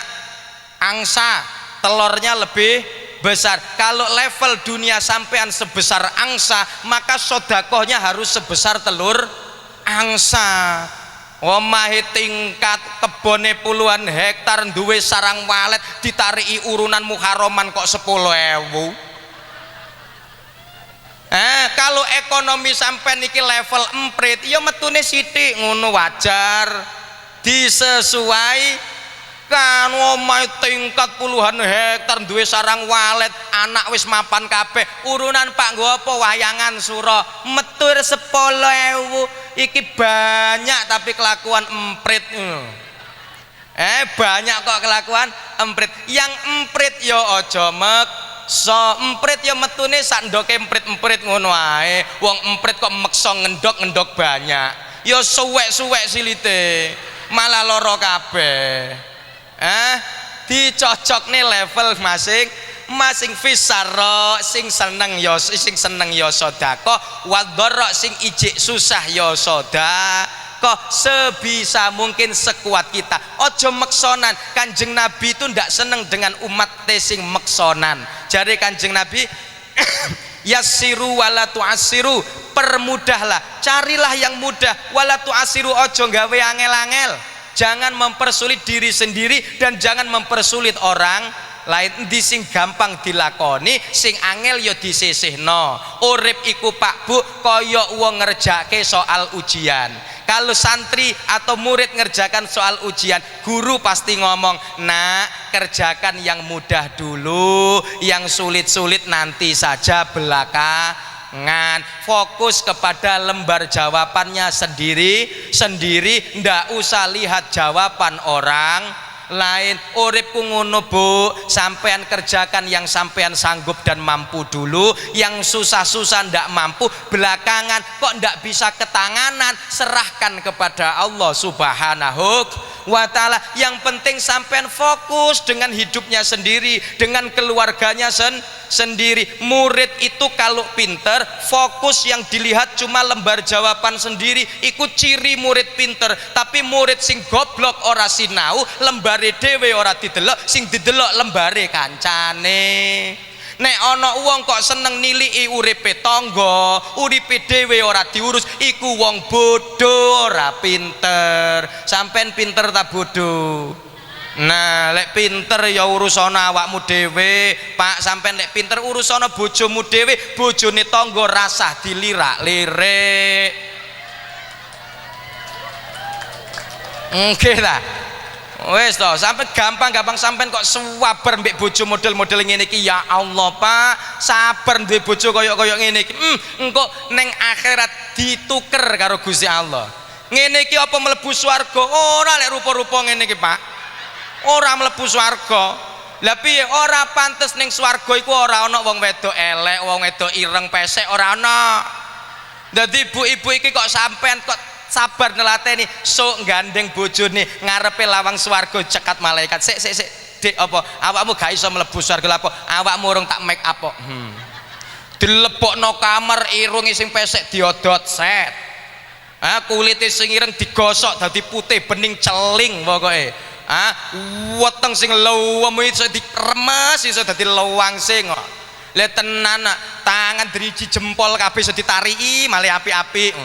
angsa telurnya lebih besar. Kalau level dunia sampean sebesar angsa, maka sodakohnya harus sebesar telur angsa. Omahe tingkat kebone puluhan hektar, duwe sarang walet, ditariki urunan muharoman kok 10.000. Kalau ekonomi sampai niki level emprit, ya metune sithik ngono wajar, disesuaikan. Omahe tingkat puluhan hektar, duwe sarang walet, anak wis mapan kabeh, urunan Pak nggo apa wayangan suro, metur 10.000. Iki banyak tapi kelakuan emprit. Banyak kok kelakuan emprit. Yang emprit yo ojo so emprit ya metune sak ndoke emprit-emprit ngono ae. Wong emprit kok meksa ngendok banyak, ya suwek-suwek silite malah loro kabeh. Dicocokne level masing-masing. Fisaro sing seneng ya sedekah, wadoro sing ijik susah ya sedekah. Sebisa mungkin sekuat kita, ojo meksonan. Kanjeng Nabi itu ndak seneng dengan umat sing meksonan. Jare Kanjeng Nabi yassiru wala tu'assiru, permudahlah, carilah yang mudah, wala tu'assiru, ojo gawe angel-angel. Jangan mempersulit diri sendiri dan jangan mempersulit orang lain. Di sing gampang dilakoni, sing angel yo disisihno. Urip iku Pak Bu kaya wong ngerjake soal ujian. Kalau santri atau murid ngerjakan soal ujian, guru pasti ngomong, nak kerjakan yang mudah dulu, yang sulit-sulit nanti saja belakangan. Fokus kepada lembar jawabannya sendiri, ndak usah lihat jawaban orang lain. Uripku ngono Bu, sampean kerjakan yang sampean sanggup dan mampu dulu, yang susah-susah ndak mampu belakangan, kok ndak bisa ketanganan, serahkan kepada Allah Subhanahu wa ta'ala. Yang penting sampean fokus dengan hidupnya sendiri, dengan keluarganya sendiri. Murid itu kalau pinter, fokus yang dilihat cuma lembar jawaban sendiri, ikut ciri murid pinter. Tapi murid sing goblok ora sinau, lembare dhewe ora didelok, sing didelok lembare kancane. Nek ana wong kok seneng niliki uripe tangga, uripe dhewe ora diurus, iku wong bodoh, ora pinter. Sampean pinter ta bodoh? Nah, lek pinter ya urusana awakmu dhewe, Pak. Sampean lek pinter urusana bojomu dhewe, bojone tangga rasah dilirak-lirik. Nggih ta? Wes toh, sampai gampang-gampang sampean kok sabar mbek bojo model-model ngene iki. Ya Allah, Pak, sabar duwe bojo koyo-koyo ngene iki. Engko ning akhirat dituker karo Gusti Allah. Ngene iki apa mlebu swarga? Ora lek rupa-rupa ngene iki, Pak. Ora mlebu swarga. Lah piye ora pantes ning swarga iku ora ana wong wedok elek, wong wedok ireng pesek, ora ana. Dadi ibu-ibu iki kok sampean kok sabar nelateni sok gandeng bojone ngarepe lawang swarga cekat malaikat. Sik Dik, apa awakmu gak iso mlebu swarga lha apa? Awakmu urung tak make up kok. Dilepokno kamar irunge sing pesek diodot set. Kulite sing ireng digosok dadi putih bening celing pokoke. Weteng sing lowem iso diremes iso dadi lowang sing kok. Le tenan tangan driji jempol kabeh iso ditariki malih apik-apik.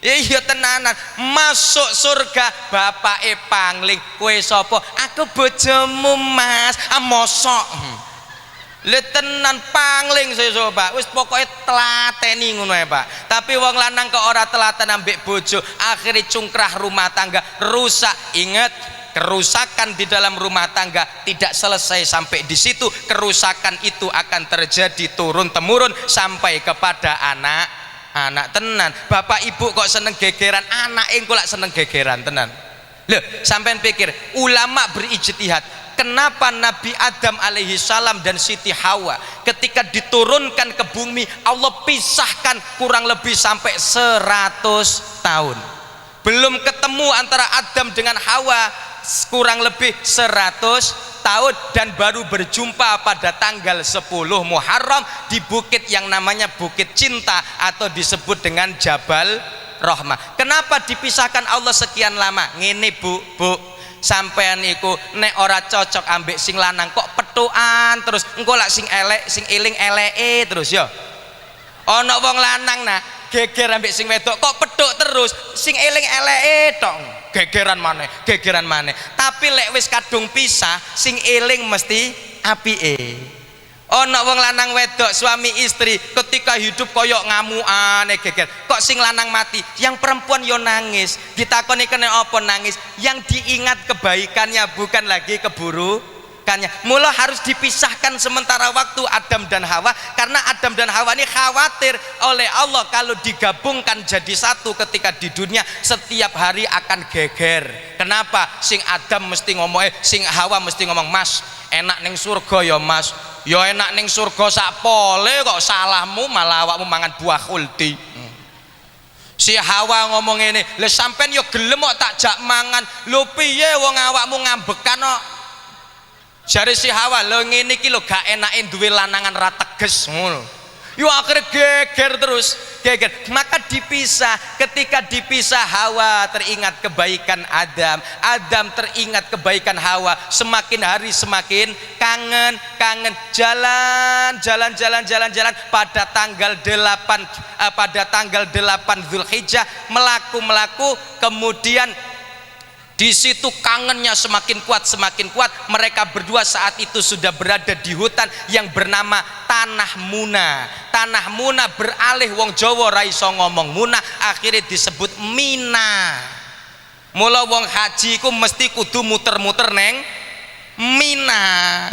Iya tenanan, masuk surga bapake pangling. Kowe sapa? Aku bojomu Mas. Mosok. Le tenan pangling sesuk Pak. Wis pokoke telateni ngono ya Pak. Tapi wong lanang kok ora telaten ambek bojo, akhirnya cungkrah rumah tangga, rusak. Ingat, kerusakan di dalam rumah tangga tidak selesai sampai di situ. Kerusakan itu akan terjadi turun temurun sampai kepada anak tenan. Bapak ibu kok seneng gegeran, anak engko lak seneng gegeran tenan. Loh, sampean pikir ulama berijtihad, kenapa Nabi Adam alaihi salam dan Siti Hawa ketika diturunkan ke bumi Allah pisahkan kurang lebih sampai 100 tahun. Belum ketemu antara Adam dengan Hawa kurang lebih 100 tahun dan baru berjumpa pada tanggal 10 Muharram di bukit yang namanya Bukit Cinta atau disebut dengan Jabal Rahmah. Kenapa dipisahkan Allah sekian lama? Ngene Bu, sampean iku nek ora cocok ambek sing lanang kok petukan terus, engko lak sing elek sing eling eleke terus ya. Ana wong lanang nah geger ambek sing wedok kok petuk terus, sing eling eleke tok. Gegeran maneh. Tapi lek wis kadung pisah, sing eling mesti apike. Ana wong lanang wedok suami istri ketika hidup koyok ngamukan geger. Kok sing lanang mati, yang perempuan yo nangis. Ditakoni kene apa nangis? Yang diingat kebaikannya bukan lagi keburukannya. Mula harus dipisahkan sementara waktu Adam dan Hawa, karena Adam dan Hawa ini khawatir oleh Allah kalau digabungkan jadi satu ketika di dunia setiap hari akan geger. Kenapa? Sing Adam mesti ngomong sing Hawa mesti ngomong, Mas enak ning surga ya Mas. Ya enak ning surga sak pole kok, salahmu malah awakmu mangan buah khuldi. Si Hawa ngomong ini, "Lha sampean yo gelem kok tak jak mangan. Lho piye wong awakmu ngambekan kok?" Jare si Hawa, "Lho ngene iki lho gak enake duwe lanangan ra teges ngono." Yo akhirnya geger terus, geger. Maka dipisah. Ketika dipisah, Hawa teringat kebaikan Adam, Adam teringat kebaikan Hawa. Semakin hari semakin kangen. Jalan. Pada tanggal 8 Zulhijjah melaku. Kemudian di situ kangennya semakin kuat. Mereka berdua saat itu sudah berada di hutan yang bernama Tanah Muna beralih wong Jawa ra iso ngomong Muna, akhirnya disebut Mina. Mula wong haji ku mesti kudu muter-muter neng Mina.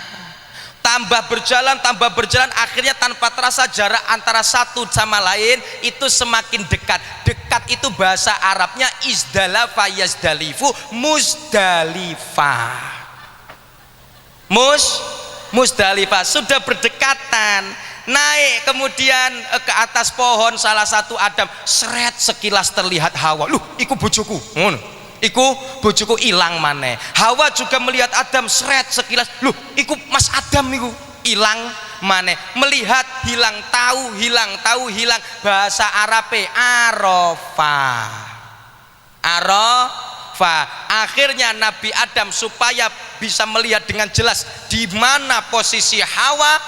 Tambah berjalan, akhirnya tanpa terasa jarak antara satu sama lain itu semakin dekat. Dekat itu bahasa Arabnya izdalafa yazdalifu, Muzdalifah. Musdalifah, sudah berdekatan, naik kemudian ke atas pohon salah satu Adam, seret sekilas terlihat Hawa. Loh, iku bojoku. Ngono. Iku bojoku ilang maneh. Hawa juga melihat Adam, seret sekilas. Loh, iku Mas Adam iku ilang maneh. Melihat hilang tahu hilang. Bahasa Arabe Arafah. Akhirnya Nabi Adam supaya bisa melihat dengan jelas di mana posisi Hawa,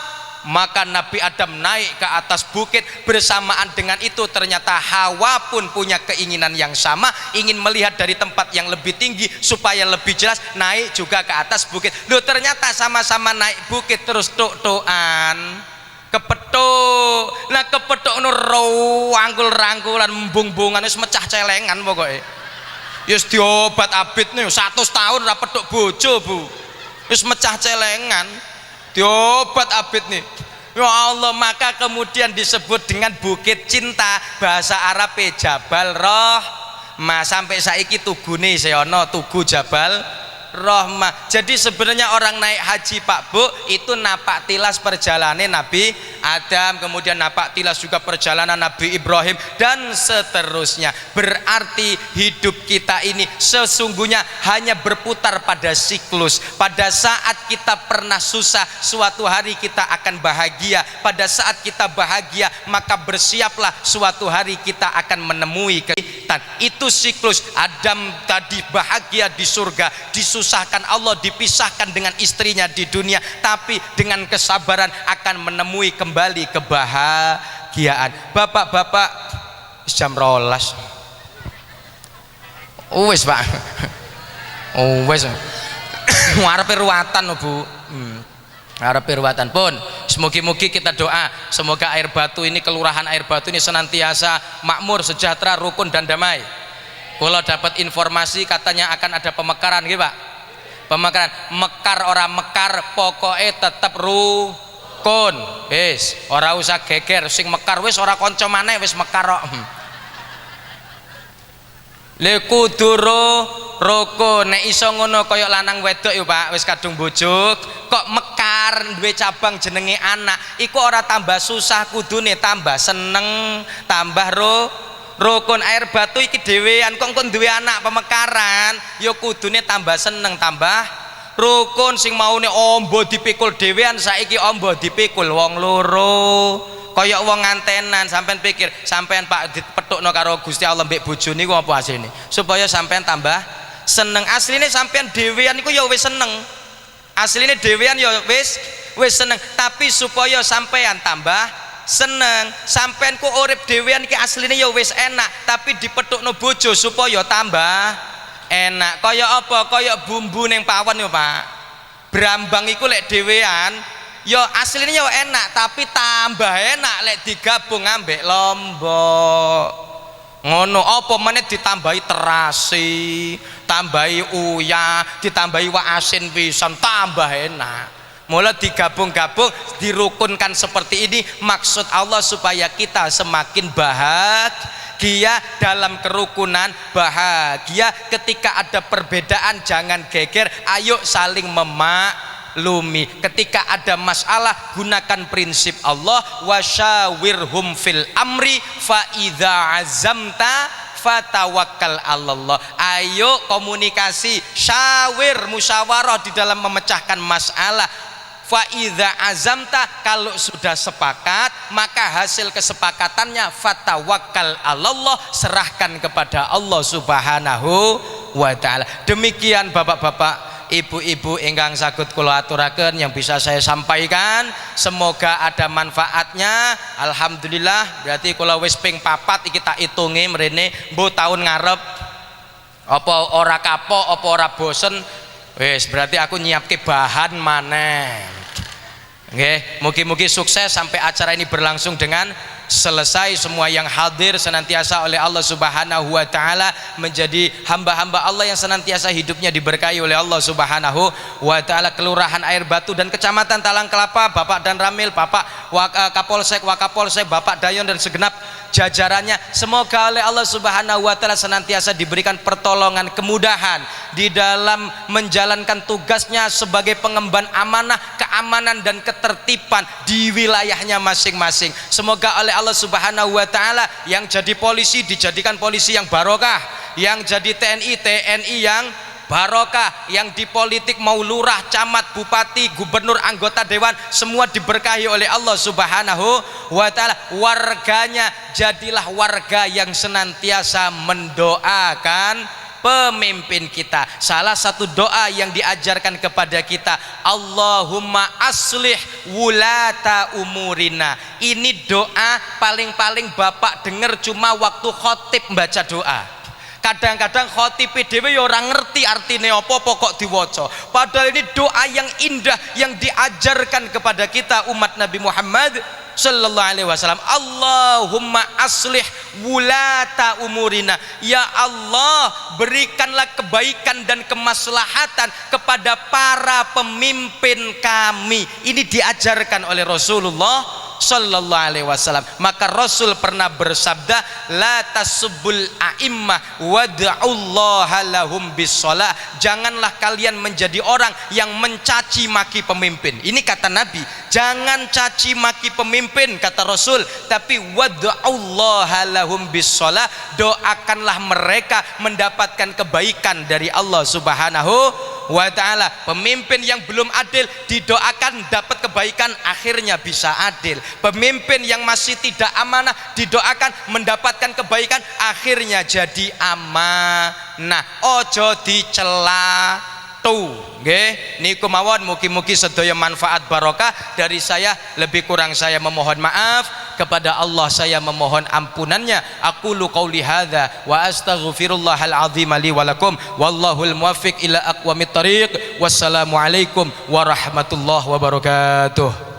maka Nabi Adam naik ke atas bukit. Bersamaan dengan itu ternyata Hawa pun punya keinginan yang sama, ingin melihat dari tempat yang lebih tinggi supaya lebih jelas, naik juga ke atas bukit. Loh, ternyata sama-sama naik bukit terus tuk-tukan kepethuk. Nah kepethuk nu rangkul-rangkulan mbung-bungan wis mecah celengan pokoknya. Yus diobat abid nih 100 tahun ra petuk bojo, Bu. Wis mecah celengan. Diobat abid nih. Ya Allah, maka kemudian disebut dengan bukit cinta. Bahasa Arab Jabal Rahmah. Sampai saiki tugune seono tugu Jabal Rahmah. Jadi sebenarnya orang naik haji Pak Bu itu napak tilas perjalanan Nabi Adam, kemudian napak tilas juga perjalanan Nabi Ibrahim dan seterusnya. Berarti hidup kita ini sesungguhnya hanya berputar pada siklus. Pada saat kita pernah susah, suatu hari kita akan bahagia. Pada saat kita bahagia, maka bersiaplah suatu hari kita akan menemui kesulitan. Itu siklus. Adam tadi bahagia di surga, disusahkan Allah, dipisahkan dengan istrinya di dunia, tapi dengan kesabaran akan menemui kembali kebahagiaan. Bapak-bapak, jam 12 wis Pak, wis ngarepe ruwatan Bu, ngarepe ruwatan pun. Semoga-moga kita doa semoga Air Batu ini, kelurahan Air Batu ini senantiasa makmur, sejahtera, rukun dan damai. Kalau dapat informasi katanya akan ada pemekaran gitu Pak, pemekaran, mekar orang mekar pokoknya tetap rukun, wis ora usah geger, sing mekar wis ora kanca maneh wis mekar kok. Le kudu rukun, nek iso ngono kaya lanang wedok yo Pak, wis kadung bojo kok mekar duwe cabang jenenge anak, iku ora tambah susah, kudune tambah seneng, tambah rukun. Air Batu iki dhewean kok duwe anak pemekaran ya kudune tambah seneng, tambah rukun. Sing maune ombo dipikul dhewean saiki ombo dipikul wong loro kaya wong ngantenan. Sampean pikir sampean Pak dipethukno karo Gusti Allah mbek bojone niku apa asline supaya sampean tambah seneng. Asline sampean dhewean niku ya wis seneng, asline dhewean ya wis seneng, tapi supaya sampean tambah seneng, sampean ku urip dhewean iki asline ya wis enak, tapi dipethukno bojo supaya tambah enak. Kaya apa? Kaya bumbu ning pawon yo Pak. Brambang iku lek dhewean ya asline ya enak, tapi tambah enak lek digabung ambek lombok. Ngono apa meneh ditambahi terasi, tambahi uyah, ditambahi wak asin pisan, tambah enak. Mulai digabung-gabung, dirukunkan seperti ini. Maksud Allah supaya kita semakin bahagia dalam kerukunan, bahagia ketika ada perbedaan jangan geger, ayo saling memaklumi. Ketika ada masalah gunakan prinsip Allah, wasyawirhum fil amri fa idza azamta fatawakkal Allah. Ayo komunikasi, syawir, musyawarah di dalam memecahkan masalah. Fa idza azamta, kalau sudah sepakat maka hasil kesepakatannya fatawakkal Allah, serahkan kepada Allah Subhanahu wa taala. Demikian Bapak-bapak, Ibu-ibu ingkang saged kula aturaken yang bisa saya sampaikan, semoga ada manfaatnya. Alhamdulillah, berarti kula wis ping 4 iki tak itungi mrene, mbuh tahun ngarep apa ora kapok apa ora bosen, wis berarti aku nyiapke bahan maneh. Nggih, mugi-mugi sukses sampai acara ini berlangsung dengan selesai. Semua yang hadir senantiasa oleh Allah Subhanahu wa taala menjadi hamba-hamba Allah yang senantiasa hidupnya diberkahi oleh Allah Subhanahu wa taala. Kelurahan Air Batu dan Kecamatan Talang Kelapa, Bapak dan Ramil, Bapak Kapolsek, Wakapolsek, Bapak Dayon dan segenap jajarannya. Semoga oleh Allah Subhanahu wa taala senantiasa diberikan pertolongan, kemudahan di dalam menjalankan tugasnya sebagai pengemban amanah, keamanan dan ketertiban di wilayahnya masing-masing. Semoga oleh Allah Subhanahu wa taala yang jadi polisi dijadikan polisi yang barokah, yang jadi TNI yang barokah, yang di politik mau lurah, camat, bupati, gubernur, anggota dewan, semua diberkahi oleh Allah Subhanahu wa taala. Warganya jadilah warga yang senantiasa mendoakan pemimpin kita. Salah satu doa yang diajarkan kepada kita, Allahumma aslih wulata umurina. Ini doa paling-paling Bapak dengar cuma waktu khotib baca doa. Kadang-kadang khotib dhewe ya ora ngerti artine apa kok diwaca. Padahal ini doa yang indah yang diajarkan kepada kita umat Nabi Muhammad sallallahu alaihi wasallam. Allahumma aslih wulata umurina. Ya Allah, berikanlah kebaikan dan kemaslahatan kepada para pemimpin kami. Ini diajarkan oleh Rasulullah sallallahu alaihi wasallam. Maka Rasul pernah bersabda, la tasubbul a'immah wad'ullaha lahum bisalah. Janganlah kalian menjadi orang yang mencaci maki pemimpin. Ini kata Nabi, jangan caci maki pemimpin kata Rasul, tapi wad'ullaha lahum bisalah. Doakanlah mereka mendapatkan kebaikan dari Allah Subhanahu wa ta'ala. Pemimpin yang belum adil didoakan dapat kebaikan, akhirnya bisa adil. Pemimpin yang masih tidak amanah didoakan mendapatkan kebaikan, akhirnya jadi amanah. Ojo dicela tu, nggih niku mawon. Mugi-mugi sedaya manfaat barokah. Dari saya lebih kurang saya memohon maaf, kepada Allah saya memohon ampunannya. Aqulu qauli hadza wa astaghfirullahal azim li wa lakum wallahul muwaffiq ila aqwamit thariq. Wassalamualaikum warahmatullahi wabarakatuh.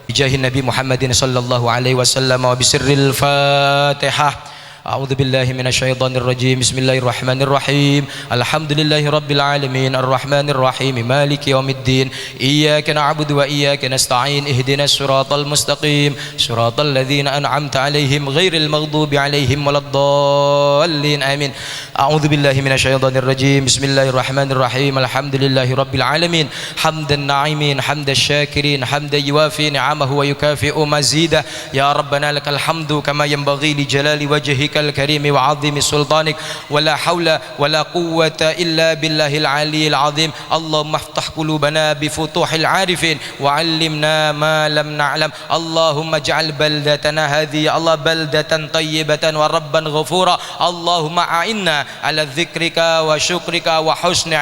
Bijahin Nabi Muhammadin sallallahu alaihi wasallam wa bisirril Fatihah. أعوذ بالله من الشيطان الرجيم بسم الله الرحمن الرحيم الحمد لله رب العالمين الرحمن الرحيم مالك يوم الدين إياك نعبد وإياك نستعين اهدنا الصراط المستقيم صراط الذين أنعمت عليهم غير المغضوب عليهم ولا الضالين آمين أعوذ بالله من الشيطان الرجيم بسم الله الرحمن الرحيم الحمد لله رب العالمين حمد الناعمين حمد الشاكرين حمد يوافي نعمه ويكافئ مزيده يا ربنا لك الحمد كما ينبغي لجلال وجهك الكريم وعظيم سلطانك ولا حول ولا قوة إلا بالله العلي العظيم اللهم افتح قلوبنا بفتوح العارفين وعلمنا ما لم نعلم اللهم اجعل بلدتنا هذه يا الله بلدة طيبة وربا غفورا اللهم أعنا على ذكرك وشكرك وحسن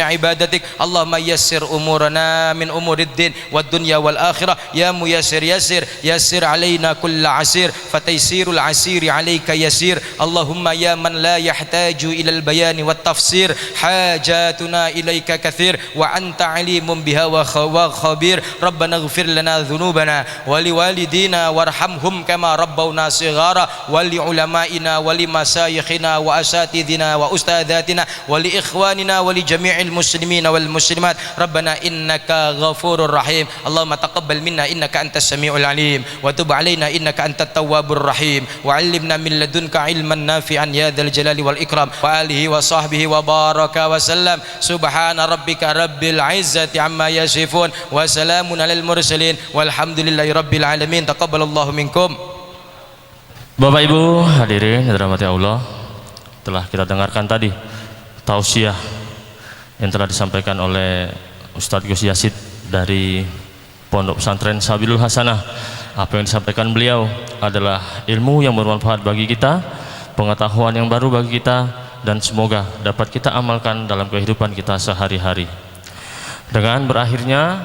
عبادتك اللهم يسر أمورنا من أمور الدين والدنيا والآخرة يا ميسر يسر علينا كل عسير فتيسير العسير عليك يسير اللهم يا من لا يحتاج إلى البيان والتفسير حاجاتنا إليك كثير وأنت عليم بها وخبير ربنا اغفر لنا ذنوبنا ولوالدينا وارحمهم كما ربونا صغارا ولعلمائنا ولمشايخنا وأساتذتنا وأستاذاتنا ولإخواننا ولجميع المسلمين والمسلمات ربنا إنك غفور رحيم اللهم تقبل منا إنك أنت السميع العليم وتب علينا إنك أنت التواب الرحيم وعلمنا من لدنك علما نافعا يا ذا الجلال والإكرام وآله وصحبه وبارك وسلم سبحان ربك رب العزة عما يصفون وسلام على المرسلين والحمد لله رب العالمين تقبل الله منكم.
Bapak Ibu hadirin yang dirahmati Allah, telah kita dengarkan tadi tausiah yang telah disampaikan oleh Ustadz Gus Yazid dari Pondok Pesantren Sabilul Hasanah. Apa yang disampaikan beliau adalah ilmu yang bermanfaat bagi kita, pengetahuan yang baru bagi kita, dan semoga dapat kita amalkan dalam kehidupan kita sehari-hari. Dengan berakhirnya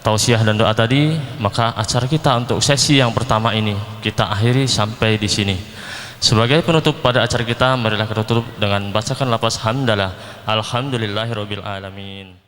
tausiah dan doa tadi, maka acara kita untuk sesi yang pertama ini kita akhiri sampai di sini. Sebagai penutup pada acara kita, marilah kita tutup dengan bacakan lafaz hamdalah. Alhamdulillahirabbil alamin.